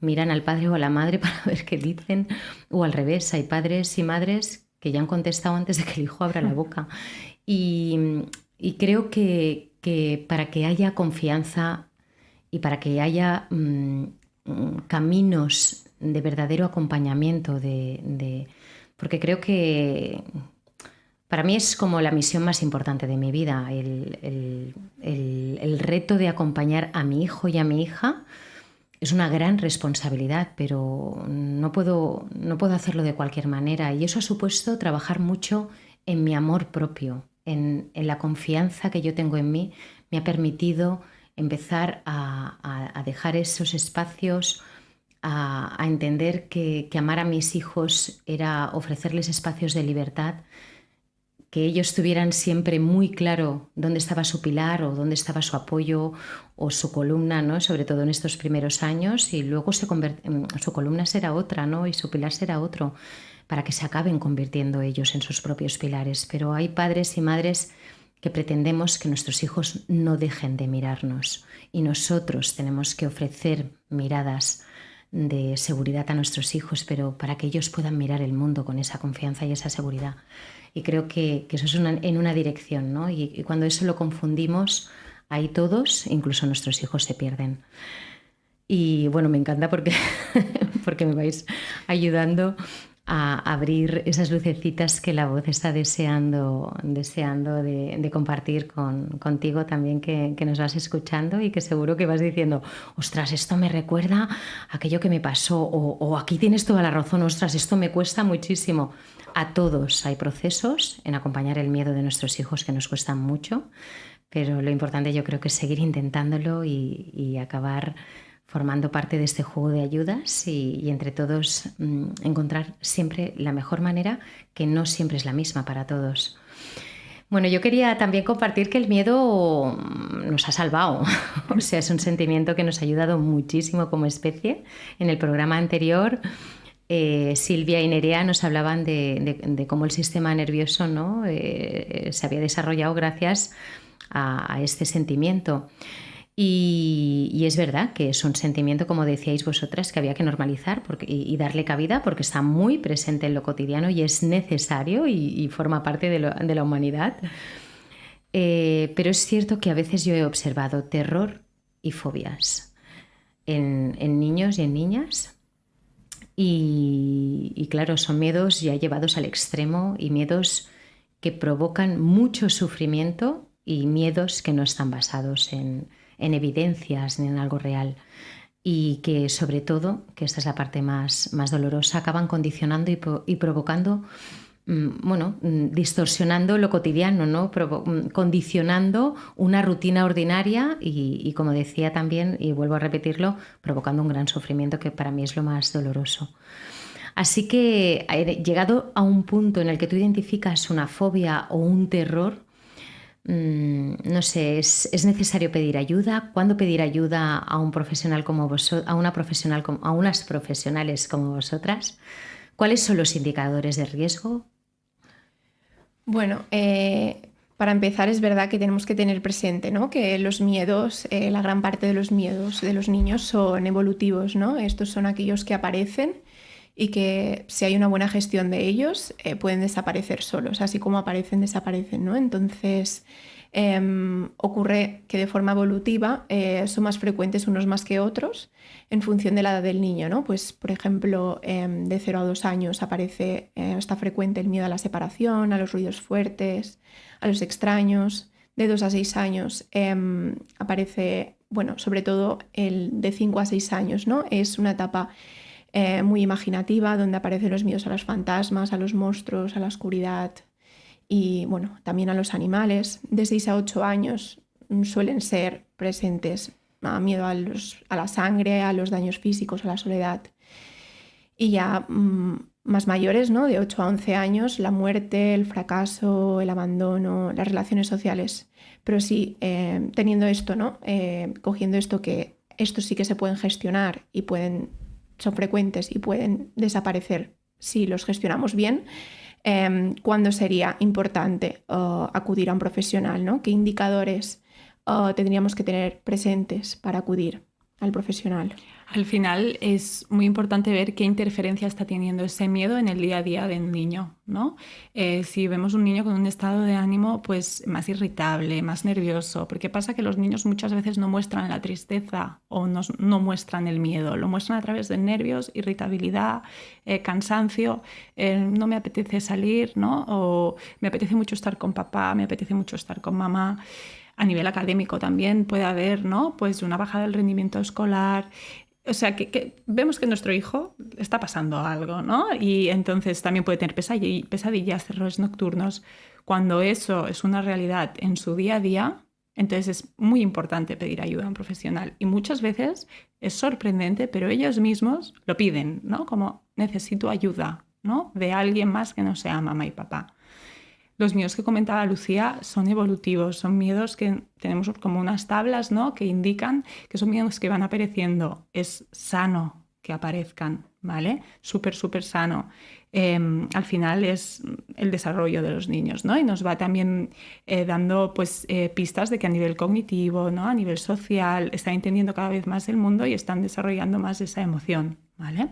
miran al padre o a la madre para ver qué dicen, o al revés, hay padres y madres que ya han contestado antes de que el hijo abra la boca. Y creo que para que haya confianza y para que haya caminos de verdadero acompañamiento, porque creo que para mí es como la misión más importante de mi vida, el reto de acompañar a mi hijo y a mi hija. Es una gran responsabilidad, pero no puedo hacerlo de cualquier manera, y eso ha supuesto trabajar mucho en mi amor propio, en la confianza que yo tengo en mí. Me ha permitido empezar a dejar esos espacios, a entender que amar a mis hijos era ofrecerles espacios de libertad, que ellos tuvieran siempre muy claro dónde estaba su pilar o dónde estaba su apoyo o su columna, ¿no? Sobre todo en estos primeros años, y luego su columna será otra, ¿no? Y su pilar será otro, para que se acaben convirtiendo ellos en sus propios pilares. Pero hay padres y madres que pretendemos que nuestros hijos no dejen de mirarnos, y nosotros tenemos que ofrecer miradas de seguridad a nuestros hijos, pero para que ellos puedan mirar el mundo con esa confianza y esa seguridad. Y creo que eso es en una dirección, ¿no? Y cuando eso lo confundimos, ahí todos, incluso nuestros hijos, se pierden. Y bueno, me encanta porque me vais ayudando a abrir esas lucecitas que la voz está deseando de compartir contigo también, que nos vas escuchando y que seguro que vas diciendo, ostras, esto me recuerda a aquello que me pasó, o aquí tienes toda la razón, ostras, esto me cuesta muchísimo. A todos hay procesos en acompañar el miedo de nuestros hijos que nos cuestan mucho, pero lo importante yo creo que es seguir intentándolo y acabar formando parte de este juego de ayudas y entre todos encontrar siempre la mejor manera, que no siempre es la misma para todos. Bueno, yo quería también compartir que el miedo nos ha salvado. O sea, es un sentimiento que nos ha ayudado muchísimo como especie. En el programa anterior, Silvia y Nerea nos hablaban de cómo el sistema nervioso, ¿no? Se había desarrollado gracias a este sentimiento. Y es verdad que es un sentimiento, como decíais vosotras, que había que normalizar y darle cabida, porque está muy presente en lo cotidiano y es necesario y forma parte de la humanidad. Pero es cierto que a veces yo he observado terror y fobias en niños y en niñas. Y claro, son miedos ya llevados al extremo y miedos que provocan mucho sufrimiento y miedos que no están basados en evidencias ni en algo real, y que sobre todo, que esta es la parte más dolorosa, acaban condicionando y provocando, distorsionando lo cotidiano, ¿no? Condicionando una rutina ordinaria y como decía también, y vuelvo a repetirlo, provocando un gran sufrimiento que para mí es lo más doloroso. Así que llegado a un punto en el que tú identificas una fobia o un terror, no sé, es necesario pedir ayuda. ¿Cuándo pedir ayuda a un profesional como vosotros, a unas profesionales como vosotras? ¿Cuáles son los indicadores de riesgo? Bueno, para empezar es verdad que tenemos que tener presente, ¿no? Que los miedos, la gran parte de los miedos de los niños son evolutivos, ¿no? Estos son aquellos que aparecen y que si hay una buena gestión de ellos pueden desaparecer solos, así como aparecen, desaparecen, ¿no? Entonces Ocurre que de forma evolutiva son más frecuentes unos más que otros en función de la edad del niño, ¿no? Pues, por ejemplo, de 0 a 2 años está frecuente el miedo a la separación, a los ruidos fuertes, a los extraños. De 2 a 6 años aparece, bueno, sobre todo el de 5 a 6 años, ¿no? Es una etapa muy imaginativa donde aparecen los miedos a los fantasmas, a los monstruos, a la oscuridad y, bueno, también a los animales. De 6 a 8 años suelen ser presentes miedo a la sangre, a los daños físicos, a la soledad. Y ya más mayores, ¿no? De 8 a 11 años, la muerte, el fracaso, el abandono, las relaciones sociales. Pero sí, teniendo esto, ¿no? Cogiendo esto, que estos sí que se pueden gestionar y son frecuentes y pueden desaparecer si los gestionamos bien, ¿cuándo sería importante acudir a un profesional, ¿no? ¿Qué indicadores tendríamos que tener presentes para acudir al profesional? Al final es muy importante ver qué interferencia está teniendo ese miedo en el día a día del niño, ¿no? Si vemos un niño con un estado de ánimo pues más irritable, más nervioso, porque pasa que los niños muchas veces no muestran la tristeza o no muestran el miedo, lo muestran a través de nervios, irritabilidad, cansancio, no me apetece salir, ¿no? O me apetece mucho estar con papá, me apetece mucho estar con mamá. A nivel académico también puede haber, ¿no? Pues una bajada del rendimiento escolar. O sea, que vemos que nuestro hijo está pasando algo, ¿no? Y entonces también puede tener pesadillas, terrores nocturnos. Cuando eso es una realidad en su día a día, entonces es muy importante pedir ayuda a un profesional. Y muchas veces es sorprendente, pero ellos mismos lo piden, ¿no? Como necesito ayuda, ¿no? De alguien más que no sea mamá y papá. Los miedos que comentaba Lucía son evolutivos, son miedos que tenemos como unas tablas, ¿no? Que indican que son miedos que van apareciendo. Es sano que aparezcan, ¿vale? Súper, súper sano. Al final es el desarrollo de los niños, ¿no? Y nos va también dando pues, pistas de que a nivel cognitivo, ¿no? A nivel social, están entendiendo cada vez más el mundo y están desarrollando más esa emoción, ¿vale?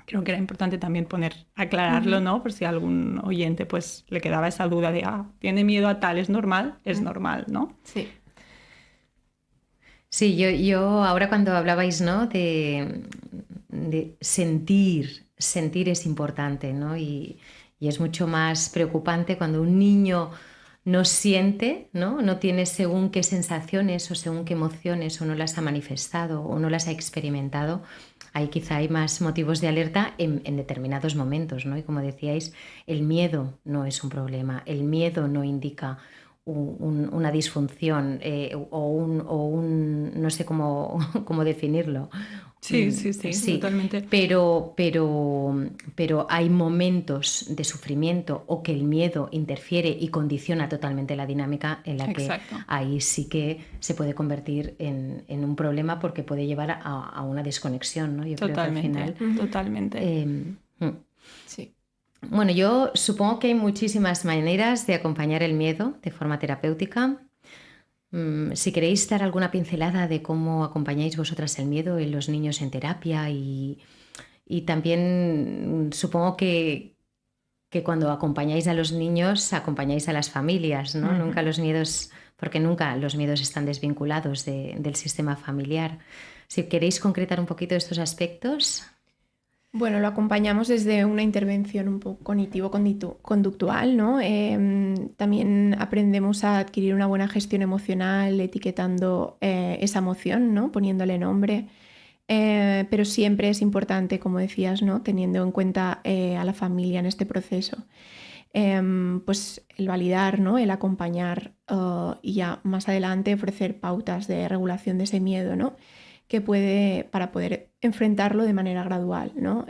Creo que era importante también aclararlo, ¿no? Por si a algún oyente pues, le quedaba esa duda de, tiene miedo a tal, es normal, ¿no? Sí. Sí, yo ahora cuando hablabais, ¿no? de sentir es importante, ¿no? Y es mucho más preocupante cuando un niño no siente, ¿no? No tiene según qué sensaciones o según qué emociones o no las ha manifestado o no las ha experimentado. Ahí quizá hay más motivos de alerta en determinados momentos, ¿no? Y como decíais, el miedo no es un problema, el miedo no indica una disfunción no sé cómo definirlo. Sí, totalmente. Pero hay momentos de sufrimiento o que el miedo interfiere y condiciona totalmente la dinámica en la que ahí sí que se puede convertir en un problema porque puede llevar a una desconexión, ¿no? Yo totalmente, creo que al final, totalmente. Sí. Bueno, yo supongo que hay muchísimas maneras de acompañar el miedo de forma terapéutica. Si queréis dar alguna pincelada de cómo acompañáis vosotras el miedo en los niños en terapia y también supongo que cuando acompañáis a los niños acompañáis a las familias, ¿no? Uh-huh. Porque nunca los miedos están desvinculados del sistema familiar. Si queréis concretar un poquito estos aspectos. Bueno, lo acompañamos desde una intervención un poco cognitivo-conductual, ¿no? También aprendemos a adquirir una buena gestión emocional, etiquetando esa emoción, ¿no? Poniéndole nombre. Pero siempre es importante, como decías, ¿no? Teniendo en cuenta a la familia en este proceso. Pues el validar, ¿no? El acompañar y ya más adelante ofrecer pautas de regulación de ese miedo, ¿no? Para poder enfrentarlo de manera gradual, ¿no?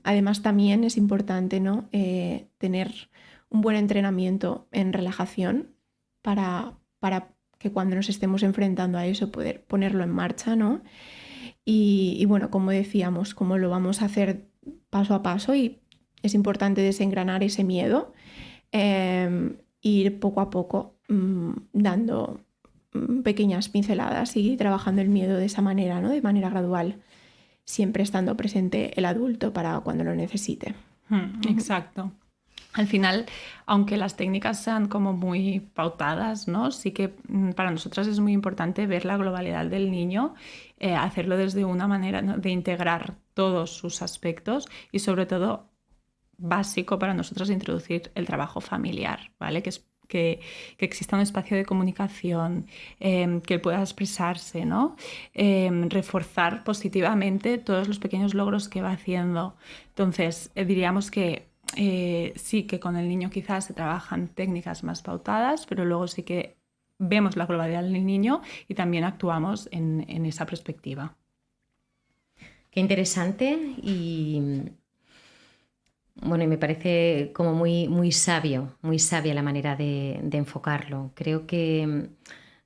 Además también es importante, ¿no? Tener un buen entrenamiento en relajación para que cuando nos estemos enfrentando a eso poder ponerlo en marcha, ¿no? Y bueno, como decíamos, como lo vamos a hacer paso a paso y es importante desengranar ese miedo, ir poco a poco dando pequeñas pinceladas y trabajando el miedo de esa manera, ¿no? De manera gradual, siempre estando presente el adulto para cuando lo necesite. Exacto. al final, aunque las técnicas sean como muy pautadas, ¿no? Sí que para nosotras es muy importante ver la globalidad del niño, hacerlo desde una manera, ¿no?, de integrar todos sus aspectos y sobre todo básico para nosotros introducir el trabajo familiar, ¿vale? Que exista un espacio de comunicación, que él pueda expresarse, ¿no? Reforzar positivamente todos los pequeños logros que va haciendo. Entonces, diríamos que sí que con el niño quizás se trabajan técnicas más pautadas, pero luego sí que vemos la globalidad del niño y también actuamos en esa perspectiva. Qué interesante y bueno, y me parece como muy sabia la manera de enfocarlo. Creo que,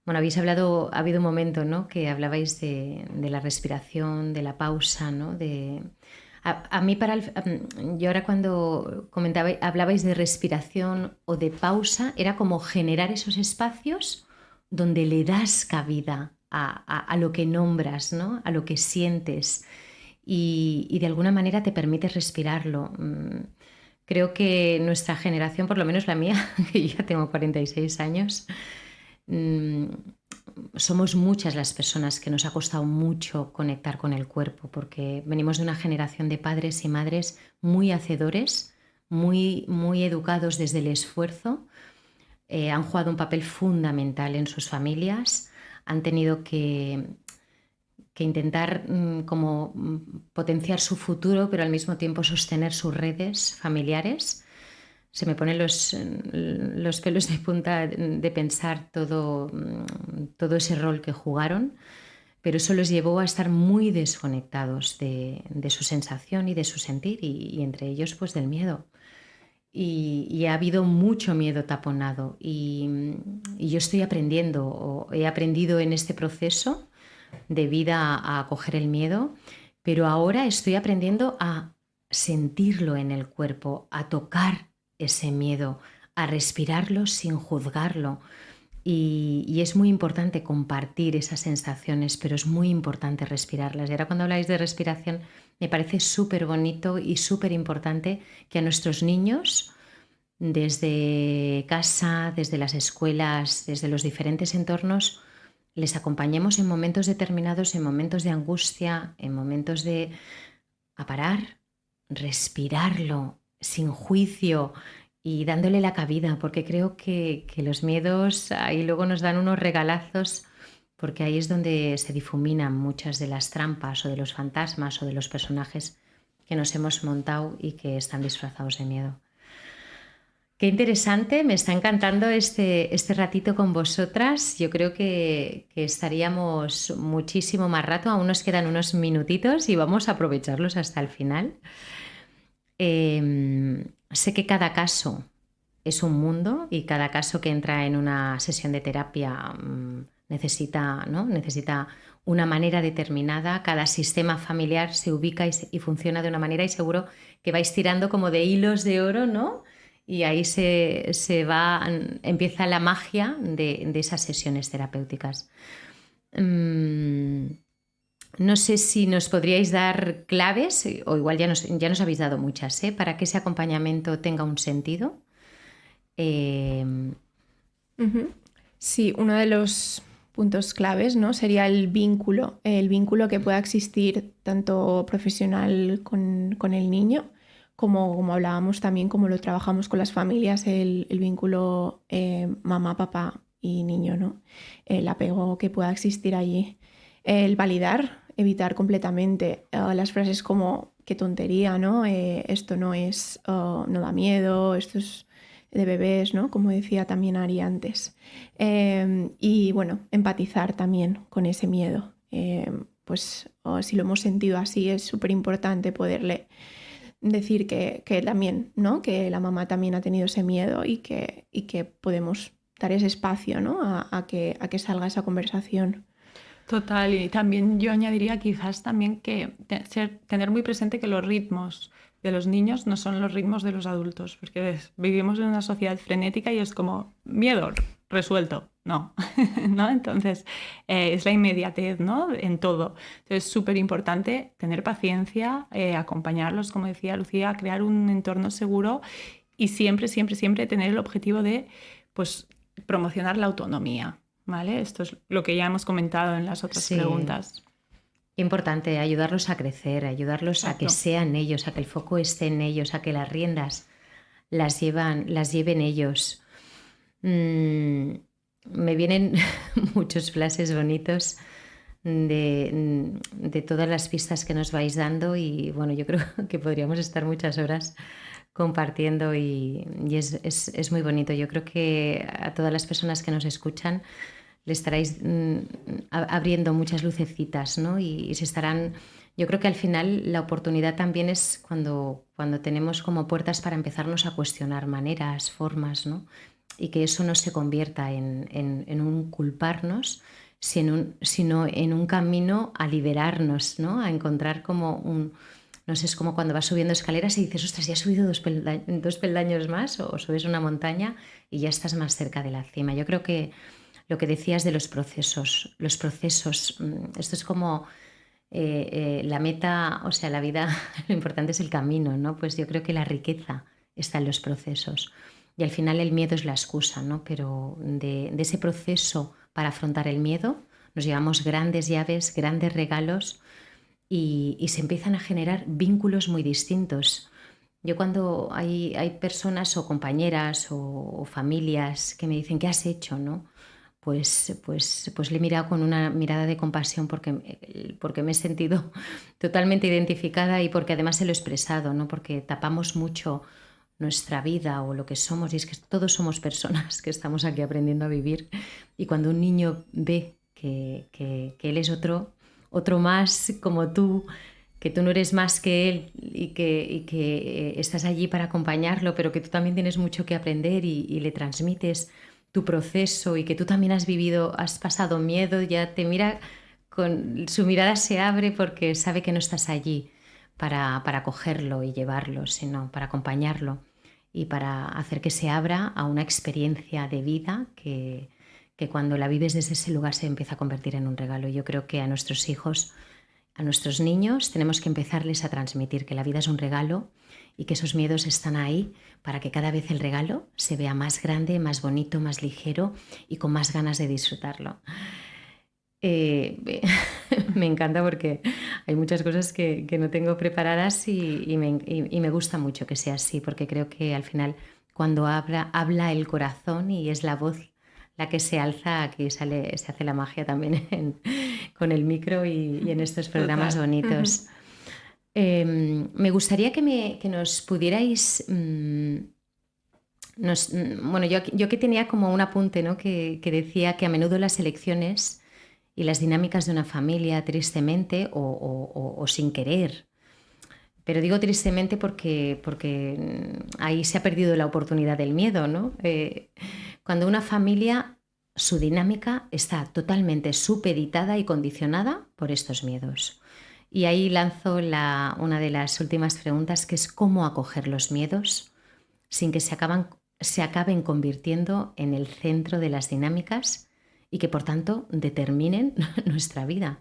bueno, ha habido un momento, ¿no?, que hablabais de la respiración, de la pausa, ¿no? A mí yo ahora cuando hablabais de respiración o de pausa, era como generar esos espacios donde le das cabida a lo que nombras, ¿no?, a lo que sientes y de alguna manera te permites respirarlo. Creo que nuestra generación, por lo menos la mía, que ya tengo 46 años, somos muchas las personas que nos ha costado mucho conectar con el cuerpo, porque venimos de una generación de padres y madres muy hacedores, muy educados desde el esfuerzo, han jugado un papel fundamental en sus familias, han tenido que intentar como potenciar su futuro, pero al mismo tiempo sostener sus redes familiares. Se me ponen los pelos de punta de pensar todo ese rol que jugaron, pero eso los llevó a estar muy desconectados de su sensación y de su sentir, y entre ellos pues del miedo. Y ha habido mucho miedo taponado y yo estoy aprendiendo, o he aprendido en este proceso de vida a coger el miedo, pero ahora estoy aprendiendo a sentirlo en el cuerpo, a tocar ese miedo, a respirarlo sin juzgarlo. Y es muy importante compartir esas sensaciones, pero es muy importante respirarlas. Y ahora cuando habláis de respiración, me parece súper bonito y súper importante que a nuestros niños, desde casa, desde las escuelas, desde los diferentes entornos, les acompañemos en momentos determinados, en momentos de angustia, en momentos de parar, respirarlo sin juicio y dándole la cabida, porque creo que los miedos ahí luego nos dan unos regalazos, porque ahí es donde se difuminan muchas de las trampas o de los fantasmas o de los personajes que nos hemos montado y que están disfrazados de miedo. Qué interesante, me está encantando este ratito con vosotras. Yo creo que estaríamos muchísimo más rato, aún nos quedan unos minutitos y vamos a aprovecharlos hasta el final. Sé que cada caso es un mundo y cada caso que entra en una sesión de terapia necesita una manera determinada, cada sistema familiar se ubica y funciona de una manera y seguro que vais tirando como de hilos de oro, ¿no? Y ahí empieza la magia de esas sesiones terapéuticas. No sé si nos podríais dar claves, o igual ya nos habéis dado muchas, para que ese acompañamiento tenga un sentido. Sí, uno de los puntos claves, ¿no?, sería el vínculo que pueda existir tanto profesional con el niño, como hablábamos también, como lo trabajamos con las familias, el vínculo mamá, papá y niño, ¿no? El apego que pueda existir allí. El validar, evitar completamente las frases como qué tontería, ¿no? Esto no da miedo, esto es de bebés, ¿no?, como decía también Ari antes. Y bueno, empatizar también con ese miedo. Pues si lo hemos sentido así, es súper importante poderle decir que también, ¿no?, que la mamá también ha tenido ese miedo y que podemos dar ese espacio, ¿no?, a que salga esa conversación. Total, y también yo añadiría quizás también que tener muy presente que los ritmos de los niños no son los ritmos de los adultos, porque vivimos en una sociedad frenética y es como miedo resuelto, no, ¿no? Entonces es la inmediatez, ¿no?, en todo. Entonces es súper importante tener paciencia, acompañarlos, como decía Lucía, crear un entorno seguro y siempre, siempre, siempre tener el objetivo de pues, promocionar la autonomía, ¿vale? Esto es lo que ya hemos comentado en las otras preguntas. Importante, ayudarlos a crecer, ayudarlos a que sean ellos, a que el foco esté en ellos, a que las riendas las lleven ellos. Me vienen muchos flashes bonitos de todas las pistas que nos vais dando y bueno, yo creo que podríamos estar muchas horas compartiendo y es muy bonito. Yo creo que a todas las personas que nos escuchan le estaréis abriendo muchas lucecitas, ¿no? Y se estarán... Yo creo que al final la oportunidad también es cuando tenemos como puertas para empezarnos a cuestionar maneras, formas, ¿no? Y que eso no se convierta en un culparnos, sino en un camino a liberarnos, ¿no? A encontrar como un... No sé, es como cuando vas subiendo escaleras y dices, ostras, ya he subido dos peldaños más, o subes una montaña y ya estás más cerca de la cima. Yo creo que lo que decías de los procesos, esto es como la meta, o sea, la vida, lo importante es el camino, ¿no? Pues yo creo que la riqueza está en los procesos y al final el miedo es la excusa, ¿no? Pero de ese proceso para afrontar el miedo nos llevamos grandes llaves, grandes regalos y se empiezan a generar vínculos muy distintos. Yo cuando hay personas o compañeras o familias que me dicen, ¿qué has hecho?, ¿no? Pues le he mirado con una mirada de compasión porque me he sentido totalmente identificada y porque además se lo he expresado, ¿no? Porque tapamos mucho nuestra vida o lo que somos y es que todos somos personas que estamos aquí aprendiendo a vivir y cuando un niño ve que él es otro más como tú, que tú no eres más que él y que estás allí para acompañarlo, pero que tú también tienes mucho que aprender y le transmites tu proceso y que tú también has pasado miedo, ya te mira, su mirada se abre porque sabe que no estás allí para cogerlo y llevarlo, sino para acompañarlo y para hacer que se abra a una experiencia de vida que cuando la vives desde ese lugar se empieza a convertir en un regalo. Yo creo que a nuestros hijos, a nuestros niños, tenemos que empezarles a transmitir que la vida es un regalo y que esos miedos están ahí para que cada vez el regalo se vea más grande, más bonito, más ligero y con más ganas de disfrutarlo. Me encanta porque hay muchas cosas que no tengo preparadas y me gusta mucho que sea así porque creo que al final cuando habla el corazón y es la voz la que se alza, aquí se hace la magia también con el micro y en estos programas bonitos. Me gustaría que nos pudierais... bueno, yo que tenía como un apunte, ¿no? que decía que a menudo las elecciones y las dinámicas de una familia, tristemente o sin querer, pero digo tristemente porque ahí se ha perdido la oportunidad del miedo, ¿no? Cuando una familia, su dinámica está totalmente supeditada y condicionada por estos miedos. Y ahí lanzo una de las últimas preguntas, que es cómo acoger los miedos sin que se acaben convirtiendo en el centro de las dinámicas y que por tanto determinen nuestra vida.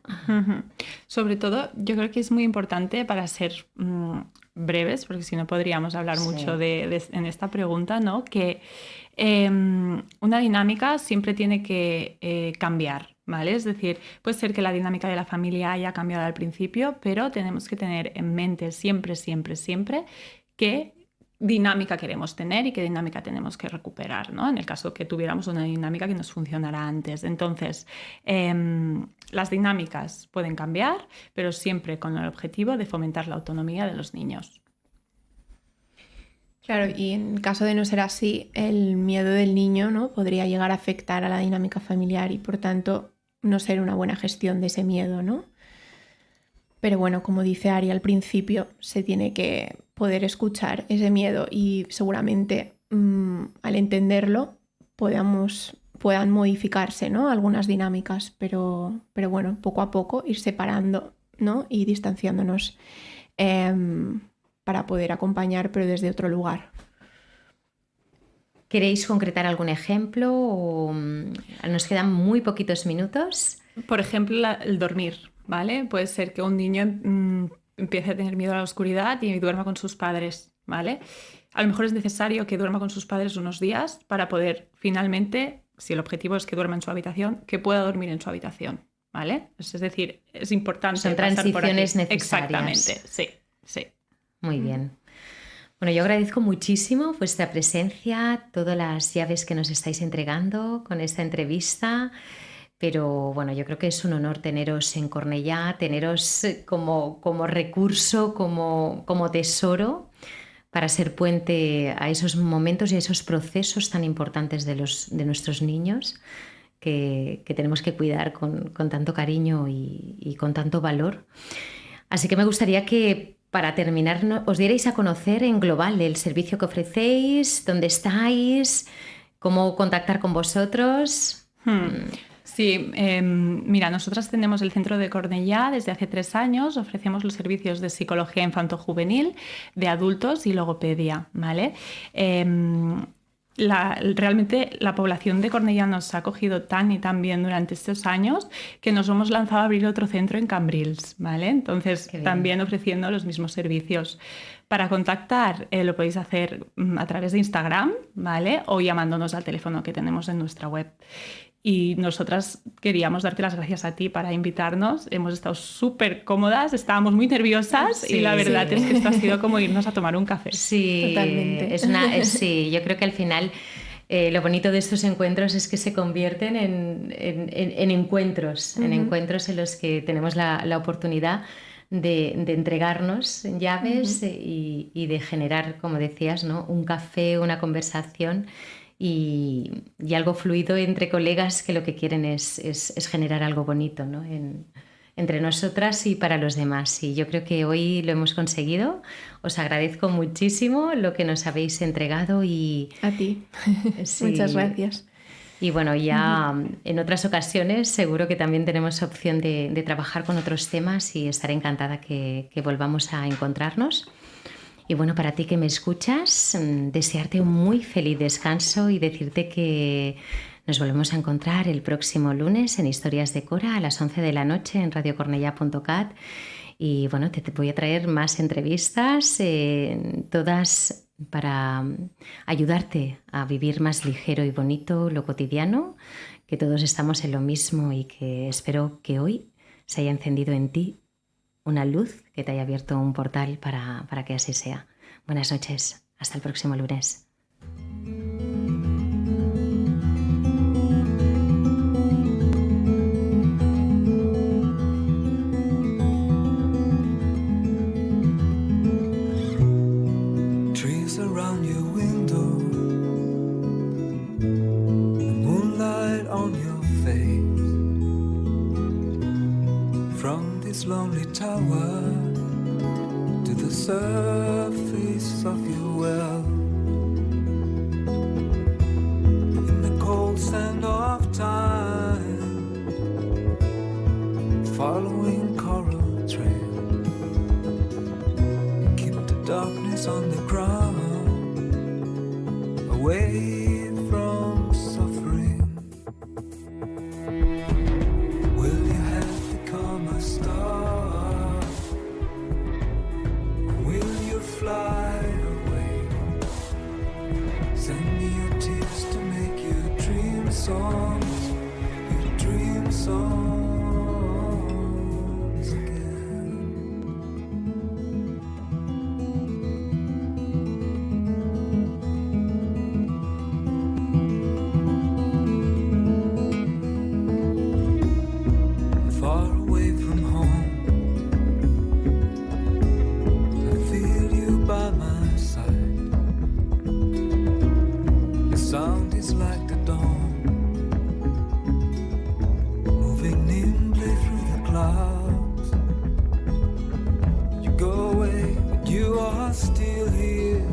Sobre todo, yo creo que es muy importante para ser breves, porque si no podríamos hablar mucho en esta pregunta, ¿no? Que una dinámica siempre tiene que cambiar, ¿vale? Es decir, puede ser que la dinámica de la familia haya cambiado al principio, pero tenemos que tener en mente siempre, siempre, siempre qué dinámica queremos tener y qué dinámica tenemos que recuperar, ¿no? En el caso que tuviéramos una dinámica que nos funcionara antes. Entonces, las dinámicas pueden cambiar, pero siempre con el objetivo de fomentar la autonomía de los niños. Claro, y en caso de no ser así, el miedo del niño, ¿no? podría llegar a afectar a la dinámica familiar y por tanto no ser una buena gestión de ese miedo, ¿no? Pero bueno, como dice Ari al principio, se tiene que poder escuchar ese miedo y seguramente al entenderlo puedan modificarse, ¿no? algunas dinámicas, pero bueno, poco a poco ir separando, ¿no? y distanciándonos para poder acompañar, pero desde otro lugar. ¿Queréis concretar algún ejemplo? Nos quedan muy poquitos minutos. Por ejemplo, el dormir, ¿vale? Puede ser que un niño empiece a tener miedo a la oscuridad y duerma con sus padres, ¿vale? a lo mejor es necesario que duerma con sus padres unos días para poder finalmente, si el objetivo es que duerma en su habitación, que pueda dormir en su habitación, ¿vale? Es decir, es importante. Son transiciones necesarias. Exactamente, sí. Muy bien. Bueno, yo agradezco muchísimo vuestra presencia, todas las llaves que nos estáis entregando con esta entrevista. Pero bueno, yo creo que es un honor teneros en Cornellá, teneros como recurso, como tesoro para ser puente a esos momentos y a esos procesos tan importantes de nuestros niños que tenemos que cuidar con tanto cariño y con tanto valor. Así que me gustaría que para terminar os dierais a conocer en global el servicio que ofrecéis, dónde estáis, cómo contactar con vosotros. Sí, mira, nosotras tenemos el Centro de Cornellá desde hace 3 años, ofrecemos los servicios de psicología infanto-juvenil, de adultos y logopedia, ¿vale? Realmente la población de Cornellá nos ha acogido tan y tan bien durante estos años que nos hemos lanzado a abrir otro centro en Cambrils, ¿vale? Entonces, también ofreciendo los mismos servicios. Para contactar lo podéis hacer a través de Instagram, ¿vale? O llamándonos al teléfono que tenemos en nuestra web. Y nosotras queríamos darte las gracias a ti para invitarnos. Hemos estado súper cómodas, estábamos muy nerviosas y la verdad es que esto ha sido como irnos a tomar un café. Sí, totalmente. Sí, yo creo que al final lo bonito de estos encuentros es que se convierten en encuentros, en encuentros en los que tenemos la oportunidad de entregarnos llaves y de generar, como decías, ¿no? Un café, una conversación. Y algo fluido entre colegas que lo que quieren es generar algo bonito, ¿no? Entre nosotras y para los demás. Y yo creo que hoy lo hemos conseguido. Os agradezco muchísimo lo que nos habéis entregado y... A ti. Sí. Muchas gracias. Y bueno, ya en otras ocasiones seguro que también tenemos opción de trabajar con otros temas y estaré encantada que volvamos a encontrarnos. Y bueno, para ti que me escuchas, desearte un muy feliz descanso y decirte que nos volvemos a encontrar el próximo lunes en Historias de Cora a las 11 de la noche en radiocornellá.cat. Y bueno, te voy a traer más entrevistas, todas para ayudarte a vivir más ligero y bonito lo cotidiano, que todos estamos en lo mismo y que espero que hoy se haya encendido en ti una luz que te haya abierto un portal para que así sea. Buenas noches, hasta el próximo lunes. Trees around your window, the moonlight on your face. From this lonely tower to the surface of your well, in the cold sand of time, following coral trail, keep the darkness on the ground, away from suffering. Will you have become a star? Will you fly away? Send me your tears to make your dream songs, your dream songs again. Far away from home, I feel you by my side. Your sound is like the dawn, moving nimbly through the clouds. You go away, but you are still here,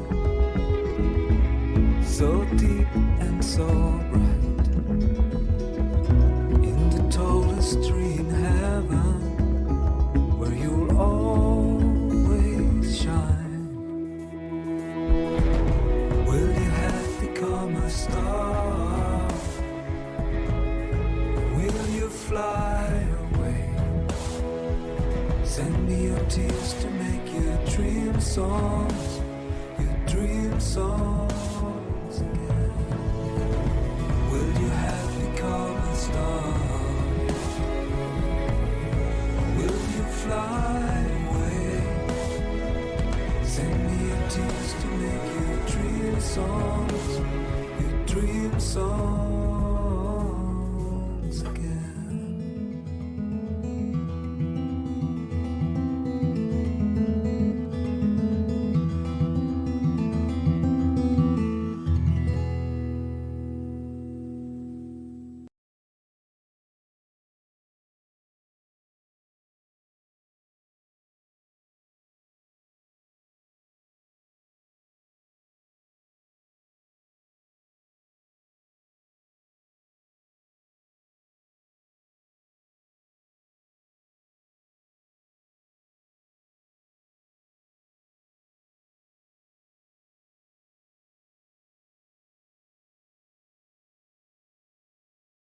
so deep and so bright. In the tallest tree in heaven, where you'll always shine. Will you have become a star? Will you fly away? Send me your tears to make your dream songs, your dream dream songs again. Will you have become a star? Will you fly away? Send me a text to make your dream songs, your dream songs.